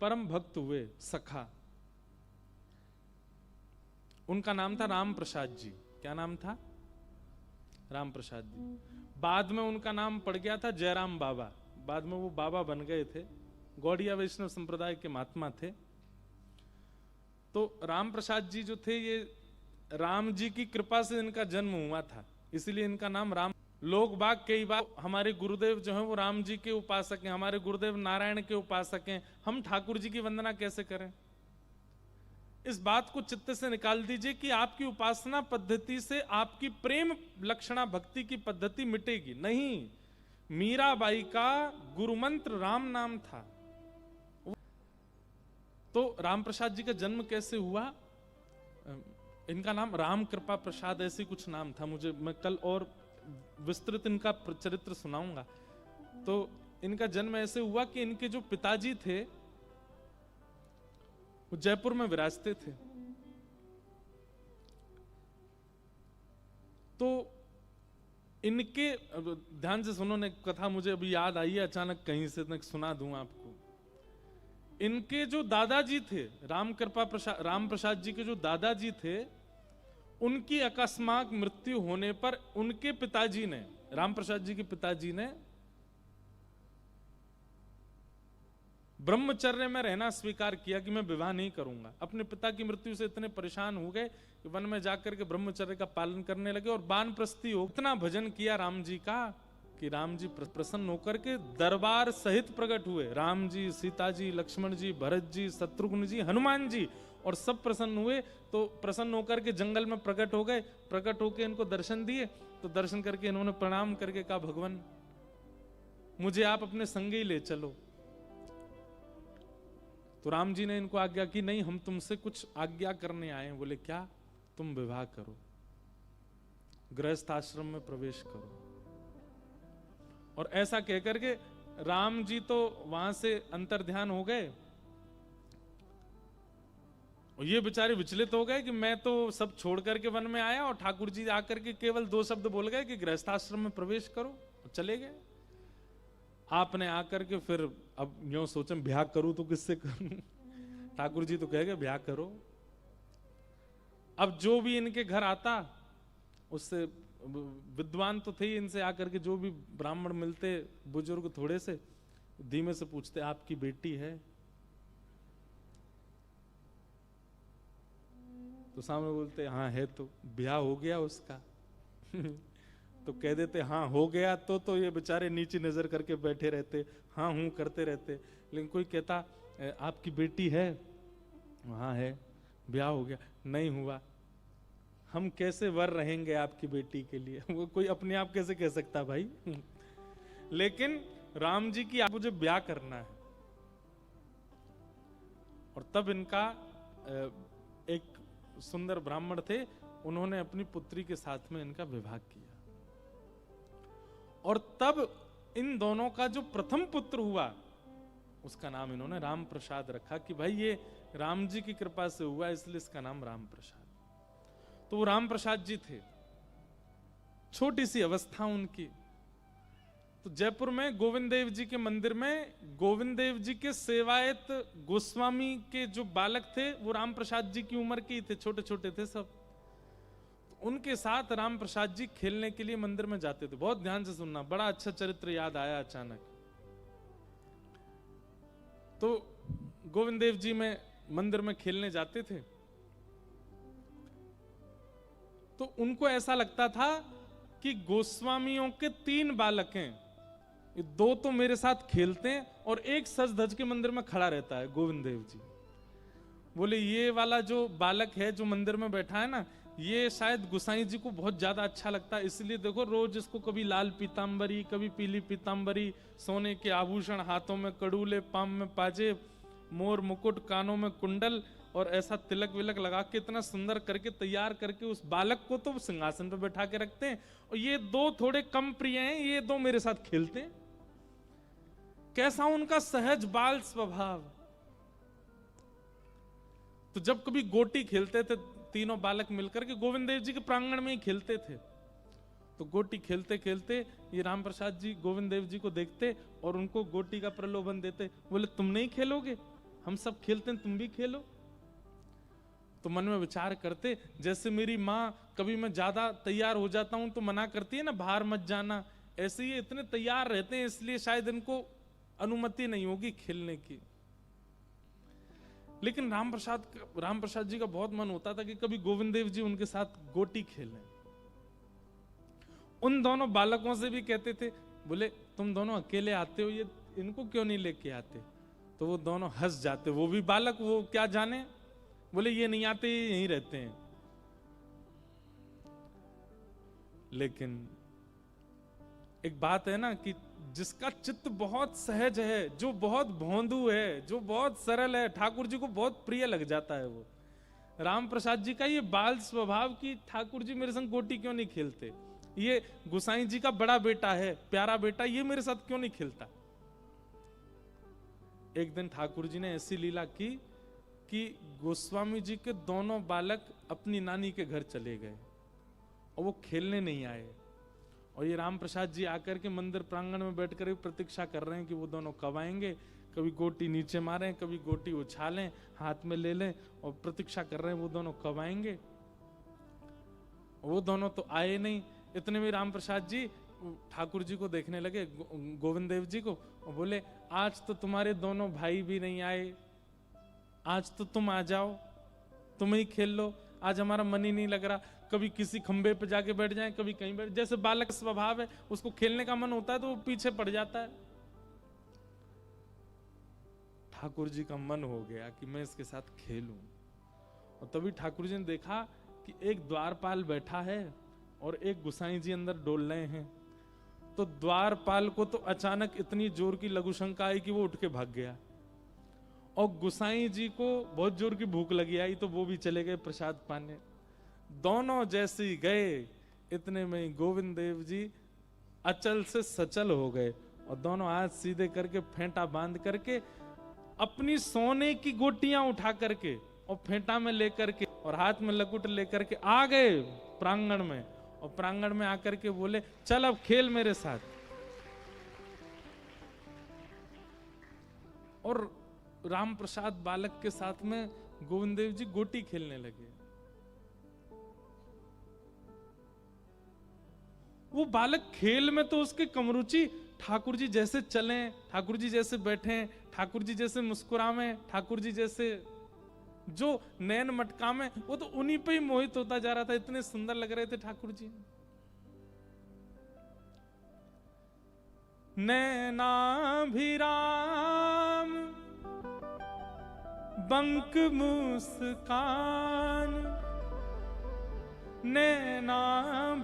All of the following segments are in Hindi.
परम भक्त हुए सखा, उनका नाम था राम प्रसाद जी। क्या नाम था? राम प्रसाद जी। बाद में उनका नाम पड़ गया था जयराम बाबा, बाद में वो बाबा बन गए थे, गौड़िया वैष्णव संप्रदाय के महात्मा थे। तो राम प्रसाद जी जो थे, ये राम जी की कृपा से इनका जन्म हुआ था, इसलिए इनका नाम राम। लोग बाग कई बार हमारे गुरुदेव जो हैं वो राम जी के उपासक हैं, हमारे गुरुदेव नारायण के उपासक हैं, हम ठाकुर जी की वंदना कैसे करें? इस बात को चित्त से निकाल दीजिए कि आपकी उपासना पद्धति से आपकी प्रेम लक्षणा भक्ति की पद्धति मिटेगी नहीं। मीराबाई का गुरु मंत्र राम नाम था। तो राम प्रसाद जी का जन्म कैसे हुआ? इनका नाम राम कृपा प्रसाद ऐसी कुछ नाम था, मैं कल और विस्तृत इनका चरित्र सुनाऊंगा। तो इनका जन्म ऐसे हुआ कि इनके जो पिताजी थे वो जयपुर में विराजते थे। तो इनके, ध्यान से सुनो ने कथा, मुझे अभी याद आई है अचानक कहीं से, मैं सुना दूं आपको। इनके जो दादाजी थे, राम प्रसाद जी के जो दादाजी थे, उनकी अकस्मात मृत्यु होने पर उनके पिताजी ने, राम प्रसाद जी के पिताजी ने ब्रह्मचर्य में रहना स्वीकार किया कि मैं विवाह नहीं करूंगा। अपने पिता की मृत्यु से इतने परेशान हो गए कि वन में जाकर के ब्रह्मचर्य का पालन करने लगे और वानप्रस्थी हो। इतना भजन किया राम जी का कि राम जी प्रसन्न होकर के दरबार सहित प्रकट हुए। राम जी, सीता जी, लक्ष्मण जी, भरत जी, शत्रुघ्न जी, हनुमान जी, और सब प्रसन्न हुए। तो प्रसन्न होकर के जंगल में प्रकट हो गए। प्रकट होकर इनको दर्शन दिए, तो दर्शन करके इन्होंने प्रणाम करके कहा, भगवान मुझे आप अपने संग ही ले चलो। तो राम जी ने इनको आज्ञा की, नहीं हम तुमसे कुछ आज्ञा करने आए हैं। बोले क्या? तुम विवाह करो, गृहस्थ आश्रम में प्रवेश करो। और ऐसा कहकर के राम जी तो वहां से अंतर्ध्यान हो गए, और ये बेचारे विचलित हो गए कि मैं तो सब छोड़ करके वन में आया, और ठाकुर जी आकर के केवल 2 शब्द बोल गए कि गृहस्थाश्रम में प्रवेश करो, और चले गए। आपने आकर के फिर अब यूं सोचें ब्याह करूं तो किससे करूं? ठाकुर जी तो कह गए ब्याह करो। अब जो भी इनके घर आता, उससे विद्वान तो थे, इनसे आकर के जो भी ब्राह्मण मिलते, बुजुर्ग थोड़े से, धीमे से पूछते, आपकी बेटी है? तो सामने बोलते हाँ है। तो ब्याह हो गया उसका? तो कह देते हाँ हो गया। तो ये बेचारे नीचे नजर करके बैठे रहते, हाँ हूं करते रहते। लेकिन कोई कहता आपकी बेटी है? हाँ है। ब्याह हो गया? नहीं हुआ। हम कैसे वर रहेंगे आपकी बेटी के लिए? वो कोई अपने आप कैसे कह सकता भाई? लेकिन राम जी की, आप मुझे ब्याह करना है। और तब इनका एक सुंदर ब्राह्मण थे, उन्होंने अपनी पुत्री के साथ में इनका विवाह किया। और तब इन दोनों का जो प्रथम पुत्र हुआ, उसका नाम इन्होंने राम प्रसाद रखा कि भाई ये राम जी की कृपा से हुआ, इसलिए इसका नाम राम प्रसाद। तो वो राम प्रसाद जी थे। छोटी सी अवस्था उनकी। तो जयपुर में गोविंद देव जी के मंदिर में गोविंद देव जी के सेवायत गोस्वामी के जो बालक थे, वो राम प्रसाद जी की उम्र के थे, छोटे छोटे थे सब। तो उनके साथ राम प्रसाद जी खेलने के लिए मंदिर में जाते थे। बहुत ध्यान से सुनना, बड़ा अच्छा चरित्र याद आया अचानक। तो गोविंद देव जी में मंदिर में खेलने जाते थे, तो उनको ऐसा लगता था कि गोस्वामियों के 3 बालक हैं, 2 तो मेरे साथ खेलते हैं और एक सज धज के मंदिर में खड़ा रहता है गोविंद देव जी। बोले ये वाला जो बालक है जो मंदिर में बैठा है ना, ये शायद गुसाई जी को बहुत ज्यादा अच्छा लगता है, इसलिए देखो रोज इसको कभी लाल पीतांबरी, कभी पीली पीतांबरी, सोने के आभूषण, हाथों में कड़ूले, पाम में पाजे, मोर मुकुट, कानों में कुंडल, और ऐसा तिलक विलक लगा के इतना सुंदर करके तैयार करके उस बालक को तो सिंहासन पर बैठा के रखते हैं। और ये 2 थोड़े कम प्रिय हैं, ये 2 मेरे साथ खेलते हैं। कैसा उनका सहज बाल स्वभाव। तो जब कभी गोटी खेलते थे तीनों बालक मिलकर के, गोविंद देव जी के प्रांगण में ही खेलते थे, तो गोटी खेलते खेलते ये राम प्रसाद जी गोविंद देव जी को देखते और उनको गोटी का प्रलोभन देते। बोले तुम नहीं खेलोगे? हम सब खेलते हैं, तुम भी खेलो। तो मन में विचार करते, जैसे मेरी माँ कभी मैं ज्यादा तैयार हो जाता हूं तो मना करती है ना, बाहर मत जाना, ऐसे ही इतने तैयार रहते हैं, इसलिए शायद इनको अनुमति नहीं होगी खेलने की। लेकिन राम प्रसाद जी का बहुत मन होता था कि कभी गोविंद देव जी उनके साथ गोटी खेलें। उन दोनों बालकों से भी कहते थे, बोले तुम दोनों अकेले आते हो, ये इनको क्यों नहीं लेके आते? तो वो दोनों हंस जाते, वो भी बालक, वो क्या जाने, बोले ये नहीं आते, ये यहीं रहते हैं। लेकिन एक बात है ना कि जिसका चित्त बहुत सहज है, जो बहुत भोंदू है, जो बहुत सरल है, ठाकुर जी को बहुत प्रिय लग जाता है। वो राम प्रसाद जी का ये बाल स्वभाव कि ठाकुर जी मेरे संग गोटी क्यों नहीं खेलते, ये गुसाई जी का बड़ा बेटा है, प्यारा बेटा, ये मेरे साथ क्यों नहीं खेलता। एक दिन ठाकुर जी ने ऐसी लीला की कि गोस्वामी जी के दोनों बालक अपनी नानी के घर चले गए और वो खेलने नहीं आए। और ये राम प्रसाद जी आकर के मंदिर प्रांगण में बैठकर प्रतीक्षा कर रहे हैं कि वो दोनों कब आएंगे, कभी गोटी नीचे मारें, कभी गोटी उछालें, हाथ में ले लें, और प्रतीक्षा कर रहे हैं वो दोनों कब आएंगे। वो दोनों तो आए नहीं। इतने में राम प्रसाद जी ठाकुर जी को देखने लगे, गोविंद देव जी को, और बोले आज तो तुम्हारे दोनों भाई भी नहीं आए, आज तो तुम आ जाओ, तुम ही खेल लो, आज हमारा मन ही नहीं लग रहा। कभी किसी खंबे पे जाके बैठ जाए, कभी कहीं बैठ, जैसे बालक स्वभाव है, उसको खेलने का मन होता है तो वो पीछे पड़ जाता है। ठाकुर जी का मन हो गया कि मैं इसके साथ खेलूं। और तभी ठाकुर जी ने देखा कि एक द्वारपाल बैठा है और एक गुसाई जी अंदर डोल रहे हैं। तो द्वारपाल को तो अचानक इतनी जोर की लघु शंका आई कि वो उठ के भाग गया, और गुसाई जी को बहुत जोर की भूख लगी आई तो वो भी चले गए प्रसाद पाने। दोनों जैसे ही गए, इतने में ही गोविंद देव जी अचल से सचल हो गए, और दोनों हाथ सीधे करके फेंटा बांध करके अपनी सोने की गोटियां उठा करके और फेंटा में लेकर के और हाथ में लकुट लेकर के आ गए प्रांगण में, और प्रांगण में आकर के बोले चल अब खेल मेरे साथ। और राम प्रसाद बालक के साथ में गोविंद देव जी गोटी खेलने लगे। वो बालक खेल में तो उसके कमरुचि, ठाकुर जी जैसे चलें, ठाकुर जी जैसे बैठें, ठाकुर जी जैसे मुस्कुरावें, ठाकुर जी जैसे जो नैन मटका में, वो तो उन्हीं पे ही मोहित होता जा रहा था, इतने सुंदर लग रहे थे ठाकुर जी। नैनाभिराम बंक मुस्कान, नैनाभिराम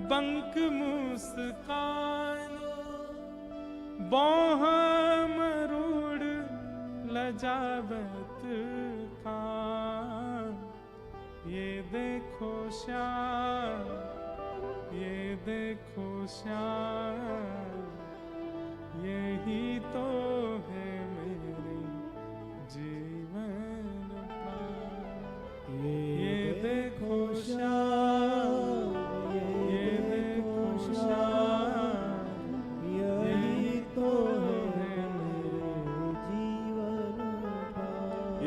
बंक मुस्कान, बाह मरूड़ लजावत कान, ये देखो श्याम, ये देखो श्याम, यही तो है मेरे जीवन प्राण। ये देखो श्याम, ये देखो श्याम, यही तो है मेरे जीवन प्राण।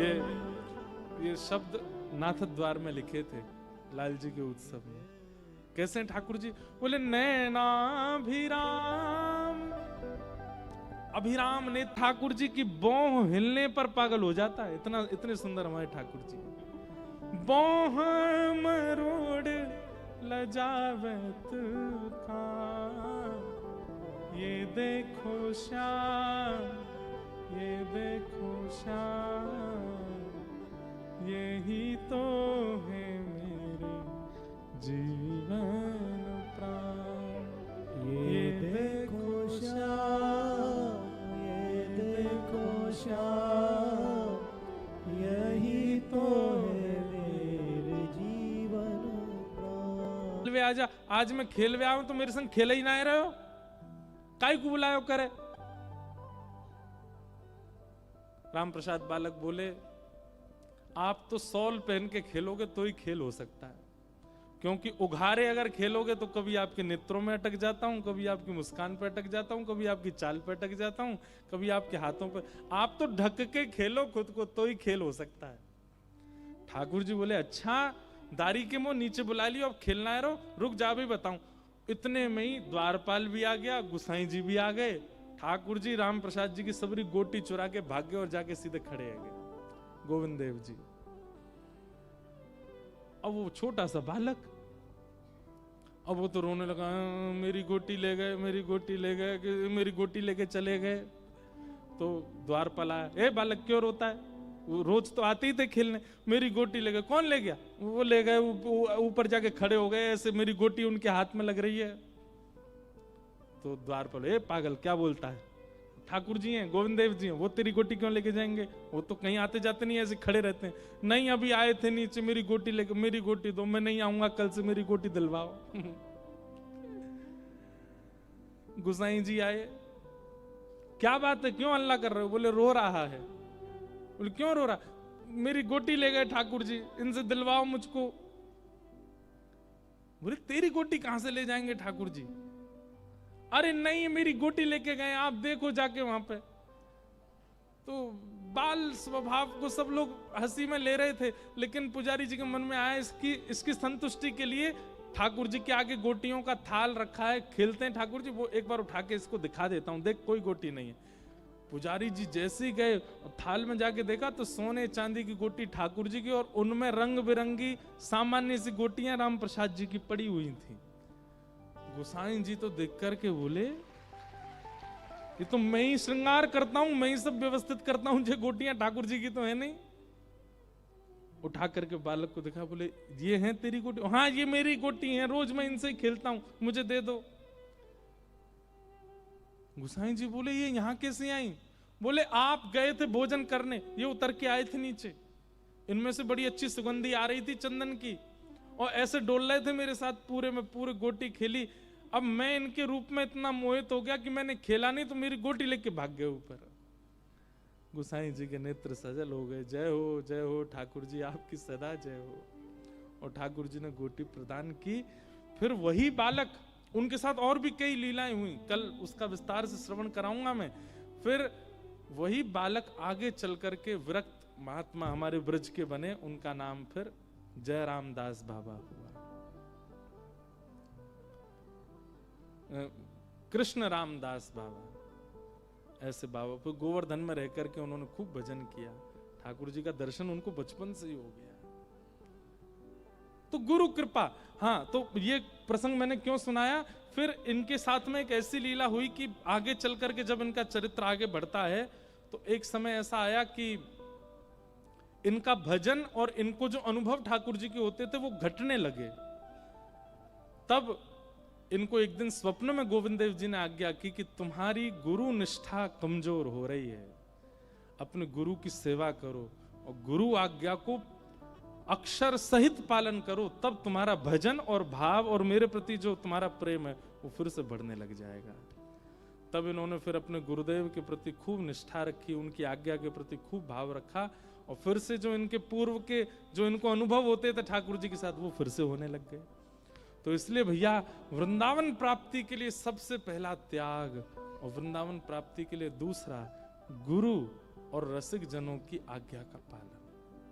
ये शब्द नाथ द्वार में लिखे थे लाल जी के उत्सव में। कैसे ठाकुर जी बोले नैनाभिराम, अभिराम ने ठाकुर जी की बांह हिलने पर पागल हो जाता है, इतने सुंदर हमारे ठाकुर जी। बांह मरोड़ लजावत का, ये देखो श्याम, ये देखो श्याम, यही तो है मेरे जीवन प्राण। ये देखो श्याम, ये देखो श्याम, यही तो है मेरे जीवन प्राण। वे आजा, आज मैं खेल वे आऊं तो मेरे संग खेल ही ना रहे हो, काई को बुलायो करे। राम प्रसाद बालक बोले आप तो सॉल पहन के खेलोगे तो ही खेल हो सकता है, क्योंकि उघारे अगर खेलोगे तो कभी आपके नेत्रों में अटक जाता हूं, कभी आपकी मुस्कान पे अटक जाता हूं, कभी आपकी चाल पे अटक जाता हूं, कभी आपके हाथों पे। आप तो ढक के खेलो खुद को, तो ही खेल हो सकता है। ठाकुर जी बोले अच्छा, दारी के मुंह नीचे बुला लियो, अब खेलना है, रो रुक जा भी बताऊं। इतने में ही द्वारपाल भी आ गया, गुसाई जी भी आ गए। ठाकुर जी राम प्रसाद जी की सबरी गोटी चुरा के भाग गए और जाके सीधे खड़े आ गए गोविंद देव जी। अब वो छोटा सा बालक, अब वो तो रोने लगा, मेरी गोटी ले गए, मेरी गोटी ले गए, मेरी गोटी लेके चले गए। तो द्वारपाल आया, ए बालक क्यों रोता है, वो रोज तो आते ही थे खेलने, मेरी गोटी ले गए। कौन ले गया? वो ले गए, ऊपर जाके खड़े हो गए, ऐसे मेरी गोटी उनके हाथ में लग रही है। तो द्वारपाल, ए पागल क्या बोलता है, ठाकुर जी हैं, गोविंद देव जी हैं, वो तेरी गोटी क्यों लेके जाएंगे? वो तो कहीं आते जाते नहीं, ऐसे खड़े रहते हैं। नहीं अभी आए थे नीचे, मेरी गोटी लेके, मेरी गोटी दो, मैं नहीं आऊंगा कल से, मेरी गोटी दिलवाओ। गुसाई जी आए, क्या बात है, क्यों हल्ला कर रहे हो? बोले रो रहा है। बोले क्यों रो रहा? मेरी गोटी ले गए ठाकुर जी, इनसे दिलवाओ मुझको। बोले तेरी गोटी कहां से ले जाएंगे ठाकुर जी? अरे नहीं मेरी गोटी लेके गए, आप देखो जाके वहां पे। तो बाल स्वभाव को सब लोग हंसी में ले रहे थे, लेकिन पुजारी जी के मन में आया इसकी संतुष्टि के लिए ठाकुर जी के आगे गोटियों का थाल रखा है, खेलते हैं ठाकुर जी, वो एक बार उठा के इसको दिखा देता हूं, देख कोई गोटी नहीं है। पुजारी जी जैसे ही गए और थाल में जाके देखा तो सोने चांदी की गोटी ठाकुर जी की, और उनमें रंग बिरंगी सामान्य सी गोटियां राम प्रसाद जी की पड़ी हुई थी। गोसाई जी तो देख करके बोले ये तो मैं ही श्रृंगार करता हूं, मैं ही सब व्यवस्थित करता हूं, ये गोटियां ठाकुर जी की तो है नहीं। उठा करके बालक को दिखा, बोले ये हैं तेरी गोटी? हाँ ये मेरी गोटी है, रोज मैं इनसे ही खेलता हूं, मुझे दे दो। गुसाई जी बोले ये यहां कैसे आई? बोले आप गए थे भोजन करने, ये उतर के आए थे नीचे, इनमें से बड़ी अच्छी सुगंधी आ रही थी चंदन की, और ऐसे डोल रहे थे मेरे साथ, पूरे में पूरे गोटी खेली। अब मैं इनके रूप में इतना मोहित हो गया कि मैंने खेला नहीं, तो मेरी गोटी लेके भाग गए ऊपर। गुसाई जी के नेत्र सजल हो गए, जय हो ठाकुर जी, आपकी सदा जय हो। और ठाकुर जी ने गोटी प्रदान की। फिर वही बालक, उनके साथ और भी कई लीलाएं हुई, कल उसका विस्तार से श्रवण कराऊंगा मैं। फिर वही बालक आगे चल करके विरक्त महात्मा हमारे ब्रज के बने, उनका नाम फिर जय रामदास बाबा हुआ, कृष्ण रामदास बाबा। ऐसे बाबा फिर गोवर्धन में रह करके उन्होंने खूब भजन किया, ठाकुर जी का दर्शन उनको बचपन से ही हो गया। तो गुरु कृपा। हाँ, तो ये प्रसंग मैंने क्यों सुनाया, फिर इनके साथ में एक ऐसी लीला हुई कि आगे चल करके जब इनका चरित्र आगे बढ़ता है, तो एक समय ऐसा आया कि इनका भजन और इनको जो अनुभव ठाकुर जी के होते थे वो घटने लगे। तब इनको एक दिन स्वप्न में गोविंद देव जी ने आज्ञा की कि तुम्हारी गुरु निष्ठा कमजोर हो रही है, अपने गुरु की सेवा करो और गुरु आज्ञा को अक्षर सहित पालन करो, तब तुम्हारा भजन और भाव और मेरे प्रति जो तुम्हारा प्रेम है वो फिर से बढ़ने लग जाएगा। तब इन्होंने फिर अपने गुरुदेव के प्रति खूब निष्ठा रखी, उनकी आज्ञा के प्रति खूब भाव रखा, और फिर से जो इनके पूर्व के जो इनको अनुभव होते थे ठाकुर जी के साथ वो फिर से होने लग गए। तो इसलिए भैया वृंदावन प्राप्ति के लिए सबसे पहला त्याग, और वृंदावन प्राप्ति के लिए दूसरा गुरु और रसिक जनों की आज्ञा का पालन,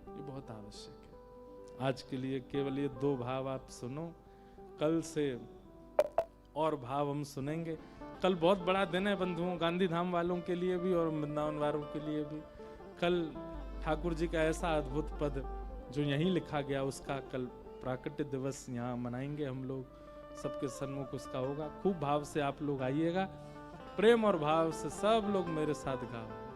ये बहुत आवश्यक है। आज के लिए केवल ये दो भाव आप सुनो, कल से और भाव हम सुनेंगे। कल बहुत बड़ा दिन है बंधुओं, गांधी धाम वालों के लिए भी और वृंदावन वालों के लिए भी। कल ठाकुर जी का ऐसा अद्भुत पद जो यहीं लिखा गया, उसका कल प्राकट्य दिवस यहाँ मनाएंगे हम लोग, सबके सन्मुख उसका होगा। खूब भाव से आप लोग आइएगा, प्रेम और भाव से सब लोग मेरे साथ गाओ।